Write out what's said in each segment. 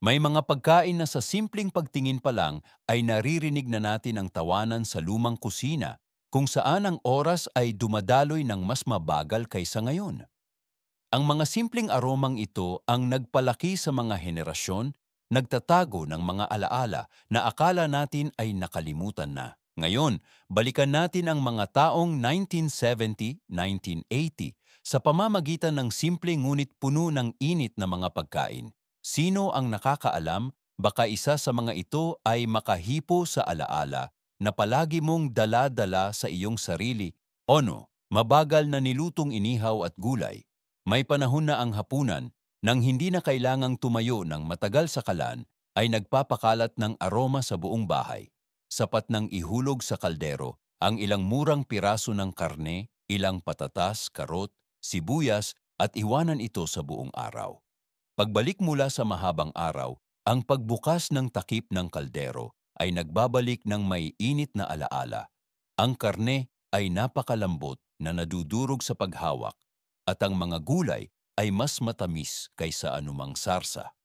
May mga pagkain na sa simpleng pagtingin pa lang ay naririnig na natin ang tawanan sa lumang kusina, kung saan ang oras ay dumadaloy ng mas mabagal kaysa ngayon. Ang mga simpleng aromang ito ang nagpalaki sa mga henerasyon, nagtatago ng mga alaala na akala natin ay nakalimutan na. Ngayon, balikan natin ang mga taong 1970, 1980 sa pamamagitan ng simple ngunit puno ng init na mga pagkain. Sino ang nakakaalam, baka isa sa mga ito ay makahipo sa alaala na palagi mong dala-dala sa iyong sarili. Ono, mabagal na nilutong inihaw at gulay. May panahon na ang hapunan, nang hindi na kailangang tumayo ng matagal sa kalan, ay nagpapakalat ng aroma sa buong bahay. Sapat nang ihulog sa kaldero ang ilang murang piraso ng karne, ilang patatas, karot, sibuyas at iwanan ito sa buong araw. Pagbalik mula sa mahabang araw, ang pagbukas ng takip ng kaldero ay nagbabalik ng may init na alaala. Ang karne ay napakalambot na nadudurog sa paghawak at ang mga gulay ay mas matamis kaysa anumang sarsa.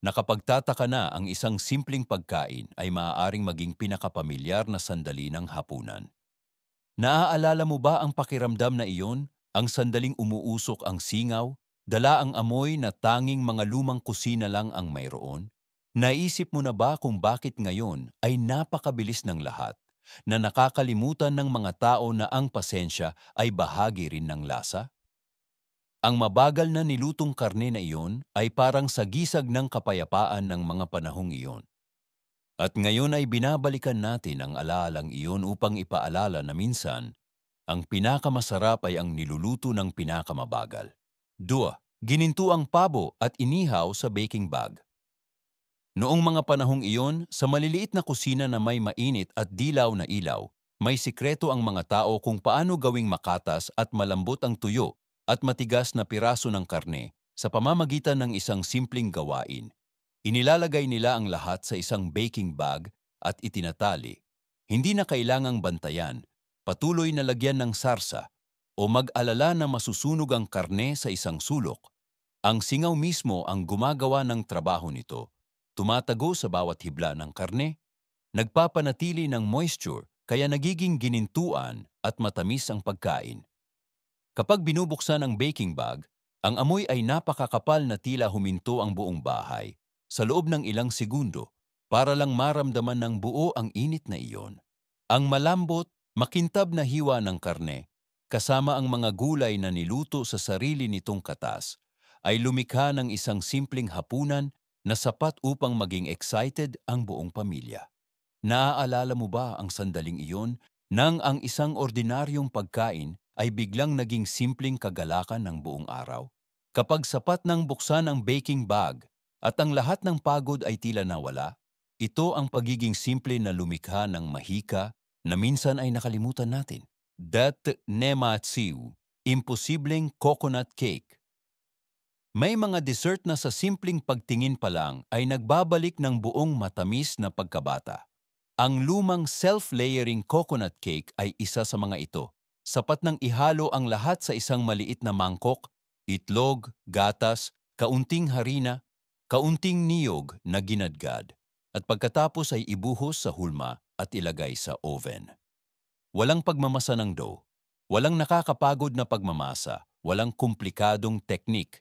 Nakapagtataka na ang isang simpleng pagkain ay maaaring maging pinakapamilyar na sandali ng hapunan. Naaalala mo ba ang pakiramdam na iyon? Ang sandaling umuusok ang singaw, dala ang amoy na tanging mga lumang kusina lang ang mayroon? Naisip mo na ba kung bakit ngayon ay napakabilis ng lahat, na nakakalimutan ng mga tao na ang pasensya ay bahagi rin ng lasa? Ang mabagal na nilutong karne na iyon ay parang sagisag ng kapayapaan ng mga panahong iyon. At ngayon ay binabalikan natin ang alaalang iyon upang ipaalala na minsan, ang pinakamasarap ay ang niluluto ng pinakamabagal. 2. Gininto ang pabo at inihaw sa baking bag. Noong mga panahong iyon, sa maliliit na kusina na may mainit at dilaw na ilaw, may sikreto ang mga tao kung paano gawing makatas at malambot ang tuyo at matigas na piraso ng karne sa pamamagitan ng isang simpleng gawain. Inilalagay nila ang lahat sa isang baking bag at itinatali. Hindi na kailangang bantayan, patuloy na lagyan ng sarsa, o mag-alala na masusunog ang karne sa isang sulok. Ang singaw mismo ang gumagawa ng trabaho nito. Tumatago sa bawat hibla ng karne, nagpapanatili ng moisture kaya nagiging ginintuan at matamis ang pagkain. Kapag binubuksan ang baking bag, ang amoy ay napakakapal na tila huminto ang buong bahay sa loob ng ilang segundo para lang maramdaman ng buo ang init na iyon. Ang malambot, makintab na hiwa ng karne, kasama ang mga gulay na niluto sa sarili nitong katas, ay lumikha ng isang simpleng hapunan na sapat upang maging excited ang buong pamilya. Naaalala mo ba ang sandaling iyon nang ang isang ordinaryong pagkain ay biglang naging simpleng kagalakan ng buong araw? Kapag sapat nang buksan ang baking bag at ang lahat ng pagod ay tila nawala, ito ang pagiging simple na lumikha ng mahika na minsan ay nakalimutan natin. Dat nematsiw, imposibleng coconut cake. May mga dessert na sa simpleng pagtingin pa lang ay nagbabalik ng buong matamis na pagkabata. Ang lumang self-layering coconut cake ay isa sa mga ito. Sapat nang ihalo ang lahat sa isang maliit na mangkok, itlog, gatas, kaunting harina, kaunting niyog na ginadgad, at pagkatapos ay ibuhos sa hulma at ilagay sa oven. Walang pagmamasa ng dough, walang nakakapagod na pagmamasa, walang komplikadong teknik.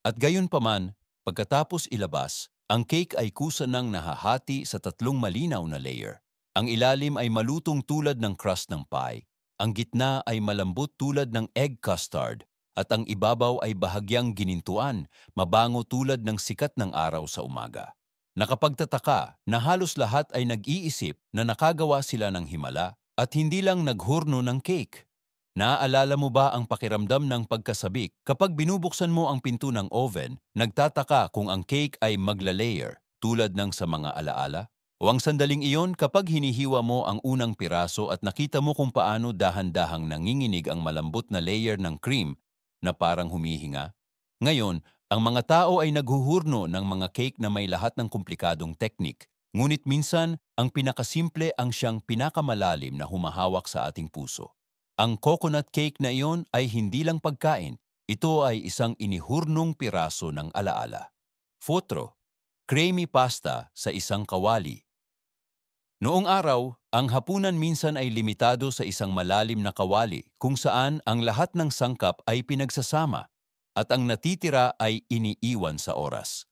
At gayunpaman, pagkatapos ilabas, ang cake ay kusa ng nahahati sa tatlong malinaw na layer. Ang ilalim ay malutong tulad ng crust ng pie, ang gitna ay malambot tulad ng egg custard, at ang ibabaw ay bahagyang ginintuan, mabango tulad ng sikat ng araw sa umaga. Nakapagtataka na halos lahat ay nag-iisip na nakagawa sila ng himala at hindi lang naghurno ng cake. Naaalala mo ba ang pakiramdam ng pagkasabik kapag binubuksan mo ang pinto ng oven, nagtataka kung ang cake ay magla-layer tulad ng sa mga alaala? O ang sandaling iyon kapag hinihiwa mo ang unang piraso at nakita mo kung paano dahan-dahang nanginginig ang malambot na layer ng cream na parang humihinga? Ngayon, ang mga tao ay naghuhurno ng mga cake na may lahat ng komplikadong teknik. Ngunit minsan, ang pinakasimple ang siyang pinakamalalim na humahawak sa ating puso. Ang coconut cake na iyon ay hindi lang pagkain, ito ay isang inihurnong piraso ng alaala. Fotro. creamy pasta sa isang kawali. Noong araw, ang hapunan minsan ay limitado sa isang malalim na kawali kung saan ang lahat ng sangkap ay pinagsasama at ang natitira ay iniiwan sa oras.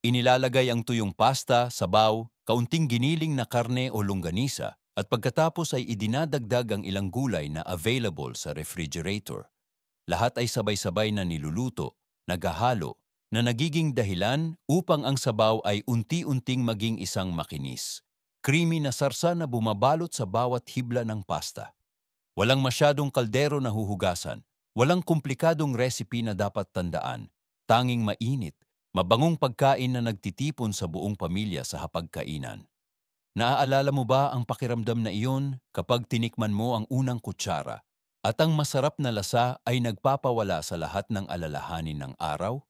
Inilalagay ang tuyong pasta, sabaw, kaunting giniling na karne o longganisa at pagkatapos ay idinadagdag ang ilang gulay na available sa refrigerator. Lahat ay sabay-sabay na niluluto, naghahalo, na nagiging dahilan upang ang sabaw ay unti-unting maging isang makinis. Creamy na sarsa na bumabalot sa bawat hibla ng pasta. Walang masyadong kaldero na huhugasan, walang komplikadong recipe na dapat tandaan, tanging mainit, mabangong pagkain na nagtitipon sa buong pamilya sa hapagkainan. Naaalala mo ba ang pakiramdam na iyon kapag tinikman mo ang unang kutsara at ang masarap na lasa ay nagpapawala sa lahat ng alalahanin ng araw?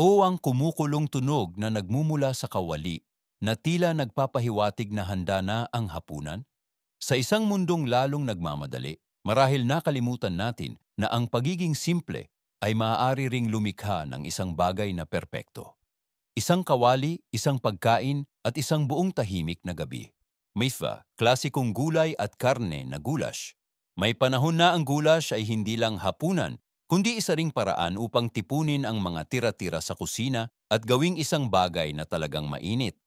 O ang kumukulong tunog na nagmumula sa kawali na tila nagpapahiwatig na handa na ang hapunan? Sa isang mundong lalong nagmamadali, marahil nakalimutan natin na ang pagiging simple ay maaari ring lumikha ng isang bagay na perpekto. Isang kawali, isang pagkain, at isang buong tahimik na gabi. Mifa, klasikong gulay at karne na gulash. May panahon na ang gulash ay hindi lang hapunan, kundi isa ring paraan upang tipunin ang mga tira-tira sa kusina at gawing isang bagay na talagang mainit.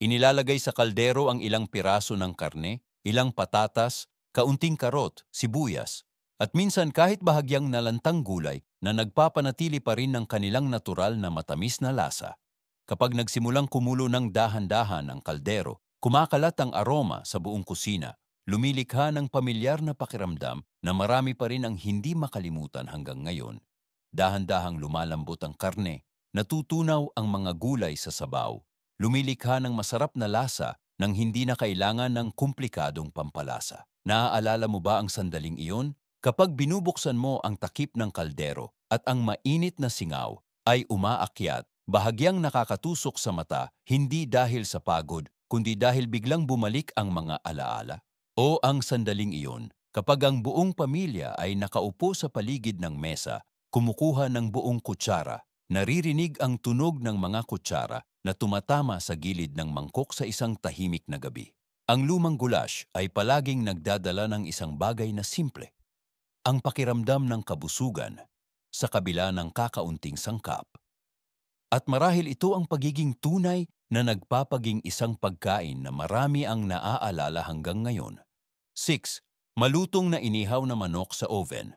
Inilalagay sa kaldero ang ilang piraso ng karne, ilang patatas, kaunting karot, sibuyas, at minsan kahit bahagyang nalantang gulay na nagpapanatili pa rin ng kanilang natural na matamis na lasa. Kapag nagsimulang kumulo ng dahan-dahan ang kaldero, kumakalat ang aroma sa buong kusina, lumilikha ng pamilyar na pakiramdam na marami pa rin ang hindi makalimutan hanggang ngayon. Dahan-dahang lumalambot ang karne, natutunaw ang mga gulay sa sabaw, lumilikha ng masarap na lasa nang hindi na kailangan ng komplikadong pampalasa. Naaalala mo ba ang sandaling iyon? Kapag binubuksan mo ang takip ng kaldero at ang mainit na singaw ay umaakyat, bahagyang nakakatusok sa mata, hindi dahil sa pagod, kundi dahil biglang bumalik ang mga alaala. O ang sandaling iyon, kapag ang buong pamilya ay nakaupo sa paligid ng mesa, kumukuha ng buong kutsara, naririnig ang tunog ng mga kutsara na tumatama sa gilid ng mangkok sa isang tahimik na gabi. Ang lumang gulash ay palaging nagdadala ng isang bagay na simple. Ang pakiramdam ng kabusugan sa kabila ng kakaunting sangkap. At marahil ito ang pagiging tunay na nagpapaging isang pagkain na marami ang naaalala hanggang ngayon. 6. Malutong na inihaw na manok sa oven.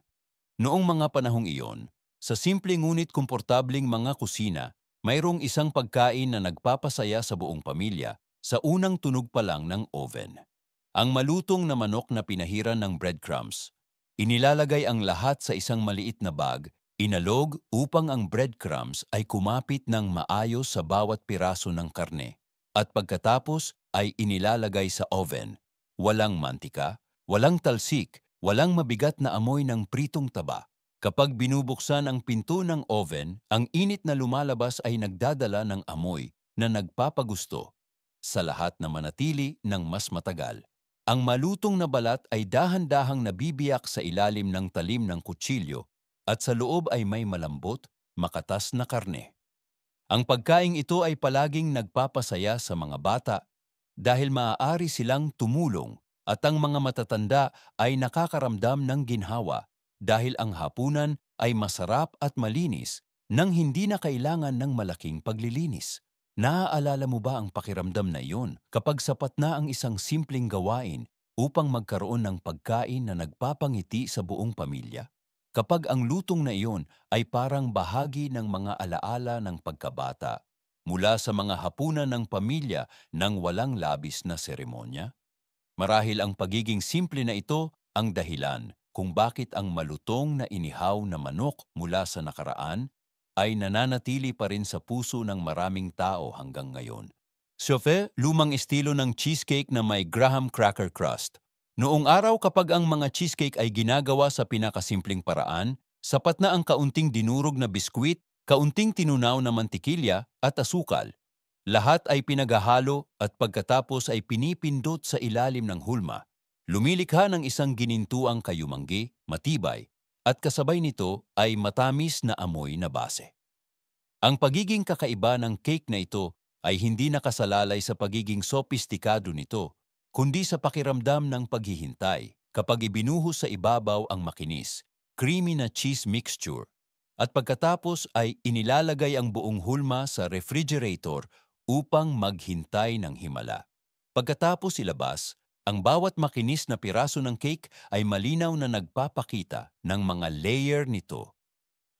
Noong mga panahong iyon, sa simple ngunit komportabling mga kusina, mayroong isang pagkain na nagpapasaya sa buong pamilya sa unang tunog pa lang ng oven. Ang malutong na manok na pinahiran ng breadcrumbs. Inilalagay ang lahat sa isang maliit na bag, inalog upang ang breadcrumbs ay kumapit ng maayos sa bawat piraso ng karne. At pagkatapos ay inilalagay sa oven. Walang mantika, walang talsik, walang mabigat na amoy ng pritong taba. Kapag binubuksan ang pinto ng oven, ang init na lumalabas ay nagdadala ng amoy na nagpapagusto sa lahat na manatili ng mas matagal. Ang malutong na balat ay dahan-dahang nabibiyak sa ilalim ng talim ng kutsilyo at sa loob ay may malambot, makatas na karne. Ang pagkaing ito ay palaging nagpapasaya sa mga bata dahil maaari silang tumulong at ang mga matatanda ay nakakaramdam ng ginhawa dahil ang hapunan ay masarap at malinis nang hindi na kailangan ng malaking paglilinis. Naaalala mo ba ang pakiramdam na iyon kapag sapat na ang isang simpleng gawain upang magkaroon ng pagkain na nagpapangiti sa buong pamilya? Kapag ang lutong na iyon ay parang bahagi ng mga alaala ng pagkabata mula sa mga hapunan ng pamilya ng walang labis na seremonya? Marahil ang pagiging simple na ito ang dahilan kung bakit ang malutong na inihaw na manok mula sa nakaraan ay nananatili pa rin sa puso ng maraming tao hanggang ngayon. Souffle, lumang estilo ng cheesecake na may graham cracker crust. Noong araw kapag ang mga cheesecake ay ginagawa sa pinakasimpleng paraan, sapat na ang kaunting dinurog na biskwit, kaunting tinunaw na mantikilya at asukal. Lahat ay pinaghahalo at pagkatapos ay pinipindot sa ilalim ng hulma. Lumilikha ng isang ginintuang kayumanggi, matibay, at kasabay nito ay matamis na amoy na base. Ang pagiging kakaiba ng cake na ito ay hindi nakasalalay sa pagiging sopistikado nito, kundi sa pakiramdam ng paghihintay kapag ibinuhos sa ibabaw ang makinis, creamy na cheese mixture, at pagkatapos ay inilalagay ang buong hulma sa refrigerator upang maghintay ng himala. Pagkatapos ilabas, ang bawat makinis na piraso ng cake ay malinaw na nagpapakita ng mga layer nito.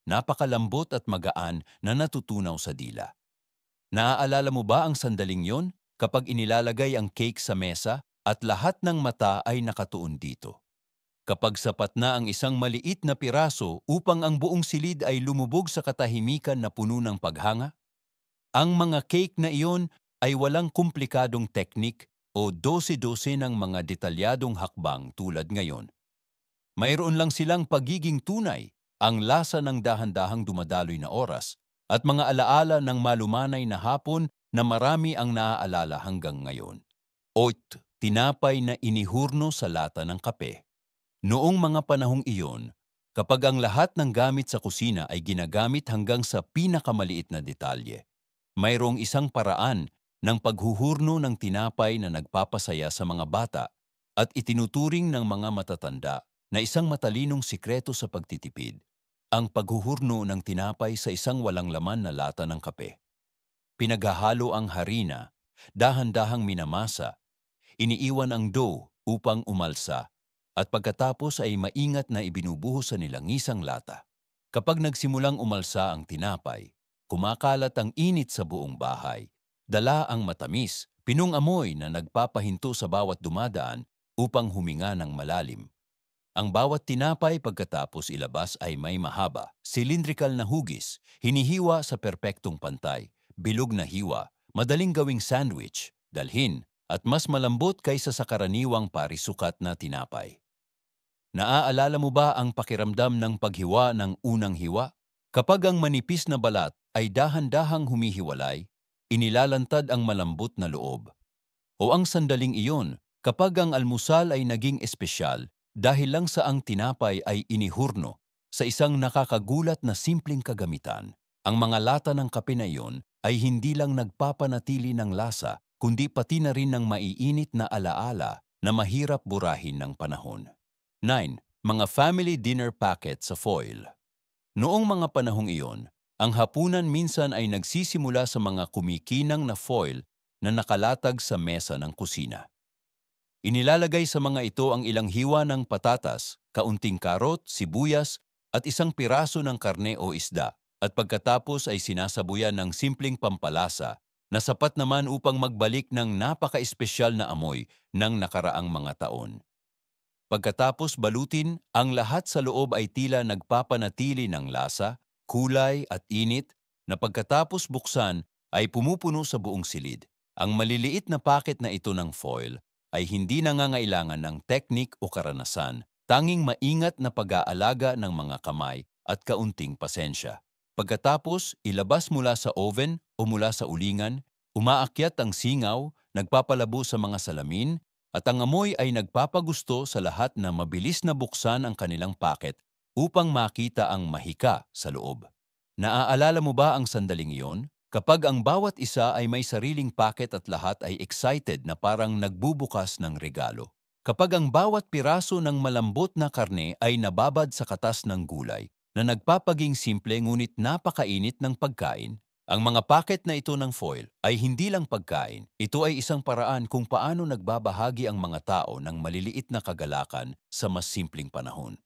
Napakalambot at magaan na natutunaw sa dila. Naaalala mo ba ang sandaling yon kapag inilalagay ang cake sa mesa at lahat ng mata ay nakatuon dito? Kapag sapat na ang isang maliit na piraso upang ang buong silid ay lumubog sa katahimikan na puno ng paghanga? Ang mga cake na iyon ay walang komplikadong teknik o dose-dose ng mga detalyadong hakbang tulad ngayon. Mayroon lang silang pagiging tunay, ang lasa ng dahan-dahang dumadaloy na oras, at mga alaala ng malumanay na hapon na marami ang naaalala hanggang ngayon. Oat, tinapay na inihurno sa lata ng kape. Noong mga panahong iyon, kapag ang lahat ng gamit sa kusina ay ginagamit hanggang sa pinakamaliit na detalye, mayroong isang paraan ng paghuhurno ng tinapay na nagpapasaya sa mga bata at itinuturing ng mga matatanda na isang matalinong sikreto sa pagtitipid, ang paghuhurno ng tinapay sa isang walang laman na lata ng kape. Pinaghahalo ang harina, dahan-dahang minamasa, iniiwan ang dough upang umalsa, at pagkatapos ay maingat na ibinubuhos sa nilangisang lata. Kapag nagsimulang umalsa ang tinapay, kumakalat ang init sa buong bahay, dala ang matamis, pinong amoy na nagpapahinto sa bawat dumadaan upang huminga ng malalim. Ang bawat tinapay pagkatapos ilabas ay may mahaba, cylindrical na hugis, hinihiwa sa perpektong pantay, bilog na hiwa, madaling gawing sandwich, dalhin, at mas malambot kaysa sa karaniwang parisukat na tinapay. Naaalala mo ba ang pakiramdam ng paghiwa ng unang hiwa? Kapag ang manipis na balat ay dahan-dahang humihiwalay, inilalantad ang malambot na loob. O ang sandaling iyon, kapag ang almusal ay naging espesyal dahil lang sa ang tinapay ay inihurno sa isang nakakagulat na simpleng kagamitan. Ang mga lata ng kape na iyon ay hindi lang nagpapanatili ng lasa, kundi pati na rin ng maiinit na alaala na mahirap burahin ng panahon. 9. Mga family dinner packet sa foil. Noong mga panahong iyon, ang hapunan minsan ay nagsisimula sa mga kumikinang na foil na nakalatag sa mesa ng kusina. Inilalagay sa mga ito ang ilang hiwa ng patatas, kaunting karot, sibuyas, at isang piraso ng karne o isda, at pagkatapos ay sinasabuyan ng simpleng pampalasa na sapat naman upang magbalik ng napaka-espesyal na amoy ng nakaraang mga taon. Pagkatapos balutin, ang lahat sa loob ay tila nagpapanatili ng lasa, kulay at init na pagkatapos buksan ay pumupuno sa buong silid. Ang maliliit na packet na ito ng foil ay hindi nangangailangan ng teknik o karanasan, tanging maingat na pag-aalaga ng mga kamay at kaunting pasensya. Pagkatapos, ilabas mula sa oven o mula sa ulingan, umaakyat ang singaw, nagpapalabo sa mga salamin, at ang amoy ay nagpapagusto sa lahat na mabilis na buksan ang kanilang packet upang makita ang mahika sa loob. Naaalala mo ba ang sandaling iyon? Kapag ang bawat isa ay may sariling packet at lahat ay excited na parang nagbubukas ng regalo. Kapag ang bawat piraso ng malambot na karne ay nababad sa katas ng gulay na nagpapaging simple ngunit napakainit ng pagkain, ang mga packet na ito ng foil ay hindi lang pagkain, ito ay isang paraan kung paano nagbabahagi ang mga tao ng maliliit na kagalakan sa mas simpleng panahon.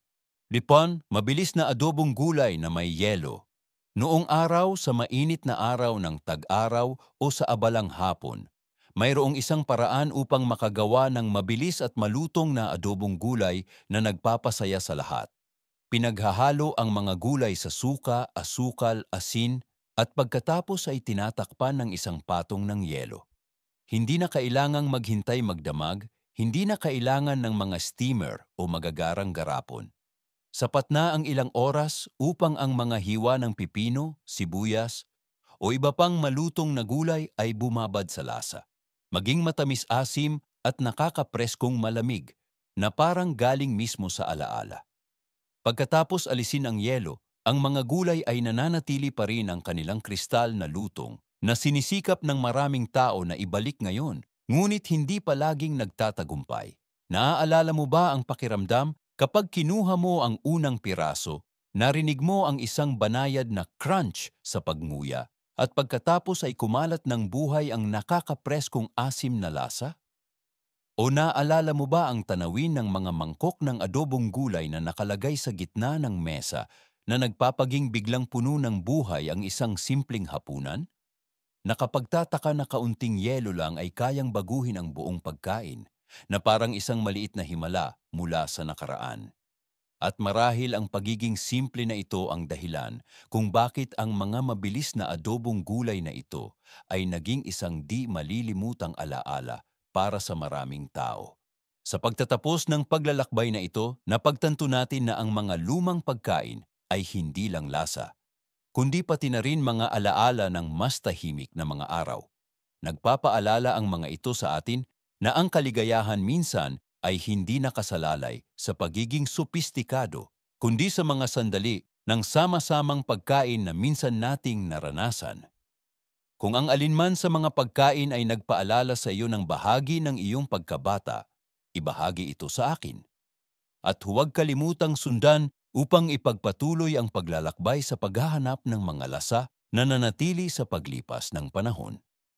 Lipon, mabilis na adobong gulay na may yelo. Noong araw sa mainit na araw ng tag-araw o sa abalang hapon, mayroong isang paraan upang makagawa ng mabilis at malutong na adobong gulay na nagpapasaya sa lahat. Pinaghahalo ang mga gulay sa suka, asukal, asin, at pagkatapos ay tinatakpan ng isang patong ng yelo. Hindi na kailangang maghintay magdamag, hindi na kailangan ng mga steamer o magagarang garapon. Sapat na ang ilang oras upang ang mga hiwa ng pipino, sibuyas, o iba pang malutong na gulay ay bumabad sa lasa. Maging matamis-asim at nakakapreskong malamig na parang galing mismo sa alaala. Pagkatapos alisin ang yelo, ang mga gulay ay nananatili pa rin ang kanilang kristal na lutong na sinisikap ng maraming tao na ibalik ngayon, ngunit hindi palaging nagtatagumpay. Naaalala mo ba ang pakiramdam kapag kinuha mo ang unang piraso, narinig mo ang isang banayad na crunch sa pagnguya, at pagkatapos ay kumalat ng buhay ang nakakapreskong asim na lasa? O naalala mo ba ang tanawin ng mga mangkok ng adobong gulay na nakalagay sa gitna ng mesa na nagpapaging biglang puno ng buhay ang isang simpleng hapunan? Nakapagtataka na kaunting yelo lang ay kayang baguhin ang buong pagkain, na parang isang maliit na himala mula sa nakaraan. At marahil ang pagiging simple na ito ang dahilan kung bakit ang mga mabilis na adobong gulay na ito ay naging isang di malilimutang alaala para sa maraming tao. Sa pagtatapos ng paglalakbay na ito, napagtanto natin na ang mga lumang pagkain ay hindi lang lasa, kundi pati na rin mga alaala ng mas tahimik na mga araw. Nagpapaalala ang mga ito sa atin na ang kaligayahan minsan ay hindi nakasalalay sa pagiging sopistikado, kundi sa mga sandali ng sama-samang pagkain na minsan nating naranasan. Kung ang alinman sa mga pagkain ay nagpaalala sa iyo ng bahagi ng iyong pagkabata, ibahagi ito sa akin. At huwag kalimutang sundan upang ipagpatuloy ang paglalakbay sa paghahanap ng mga lasa na nanatili sa paglipas ng panahon.